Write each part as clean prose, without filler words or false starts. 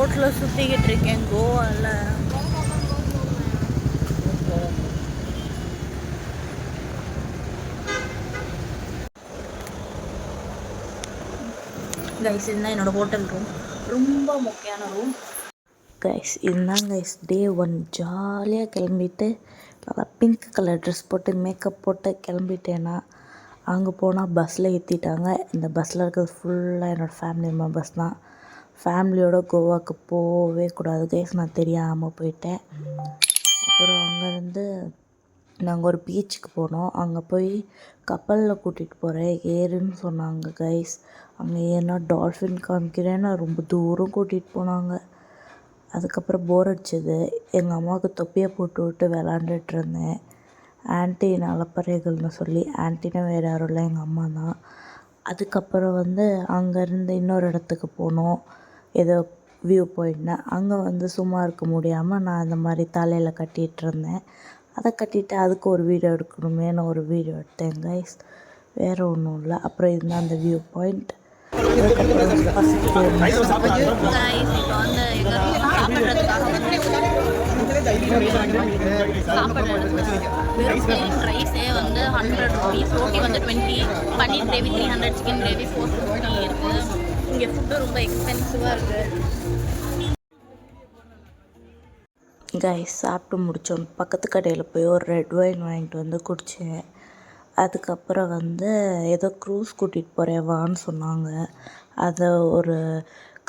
ரோட்டில் சுற்றிக்கிட்டு இருக்கேன் கோவாவில். கைஸ் இதுதான் என்னோடய ஹோட்டல் ரூம். ரொம்ப முக்கியமான ரூம். கைஸ் இதுதான் கைஸ் டே 1. ஜாலியாக கிளம்பிட்டு நல்லா பிங்க் கலர் ட்ரெஸ் போட்டு மேக்கப் போட்டு கிளம்பிட்டேன்னா அங்கே போனால் பஸ்ஸில் ஏற்றிட்டாங்க. இந்த பஸ்ஸில் இருக்கிறது ஃபுல்லாக என்னோடய ஃபேமிலி மெம்பர்ஸ் தான். ஃபேமிலியோடு கோவாவுக்கு போகவே கூடாது கைஸ், நான் தெரியாமல் போயிட்டேன். அப்புறம் அங்கேருந்து நாங்கள் ஒரு பீச்சுக்கு போனோம். அங்கே போய் கப்பலில் கூட்டிகிட்டு போகிறேன் ஏறுன்னு சொன்னாங்க கைஸ். அங்கே ஏன்னா டால்ஃபின் காமிக்கிறேன்னு ரொம்ப தூரம் கூட்டிகிட்டு போனாங்க. அதுக்கப்புறம் போர் அடிச்சது. எங்கள் அம்மாவுக்கு தொப்பியை போட்டு விட்டு விளாண்டுட்டு இருந்தேன். ஆன்ட்டி நலப்பறைகள்னு சொல்லி, ஆன்ட்டினா வேறு யாரும் இல்லை, எங்கள் அம்மா தான். அதுக்கப்புறம் அங்கேருந்து இன்னொரு இடத்துக்கு போனோம், ஏதோ வியூ பாயிண்ட்னு. அங்கே சும்மா இருக்க முடியாமல் நான் இந்த மாதிரி தலையில் கட்டிகிட்டு இருந்தேன். அதை கட்டிட்டு அதுக்கு ஒரு வீடியோ எடுக்கணுமே, நான் ஒரு வீடியோ எடுத்தேன் கைஸ். வேறு ஒன்றும் இல்லை. அப்புறம் இதுதான் அந்த வியூ பாயிண்ட். ரைஸே 100 rupees, ரோட்டி 20, பன்னீர் கிரேவி 300, சிக்கன் கிரேவி 450 இருக்குது. இங்கே ஃபுட்டு ரொம்ப எக்ஸ்பென்சிவாக இருக்குது கைஸ். சாப்பிட்டு முடித்தோம். பக்கத்து கடையில் போய் ஒரு ரெட் ஒயின் வாங்கிட்டு குடித்தேன். அதுக்கப்புறம் ஏதோ க்ரூஸ் கூட்டிகிட்டு போகிறேன் வான்னு சொன்னாங்க. அதை ஒரு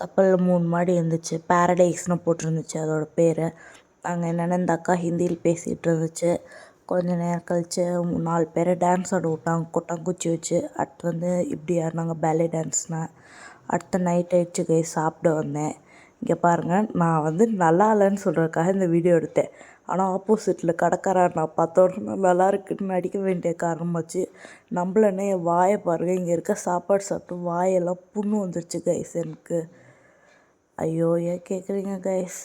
கப்பலில் 3 மாடி இருந்துச்சு, பேரடைஸ்னு போட்டிருந்துச்சு அதோட பேர். அங்கே என்னென்ன இந்த அக்கா ஹிந்தியில் பேசிகிட்டு இருந்துச்சு. கொஞ்சம் நேரம் கழித்து 4 பேரை டான்ஸ் ஆட விட்டாங்க கொட்டாங்குச்சி வச்சு. அடுத்து இப்படி ஆடினாங்க பேலே டான்ஸ்னால். அடுத்த நைட் ஆகிடுச்சு கைஸ், சாப்பிட வந்தேன். இங்கே பாருங்கள், நான் நல்லா இல்லைன்னு சொல்கிறதுக்காக இந்த வீடியோ எடுத்தேன். ஆனால் ஆப்போசிட்டில் கடைக்காரன் நான் பார்த்தோன்னா நல்லா இருக்குன்னு நடிக்க வேண்டிய காரணமாச்சு. நம்மளனே என் வாயை பாருங்கள், இங்கே இருக்க சாப்பாடு சாப்பிட்டு வாயெல்லாம் புண்ணு வந்துருச்சு கைஸ் எனக்கு. ஐயோ ஏன் கேட்குறீங்க கைஸ்.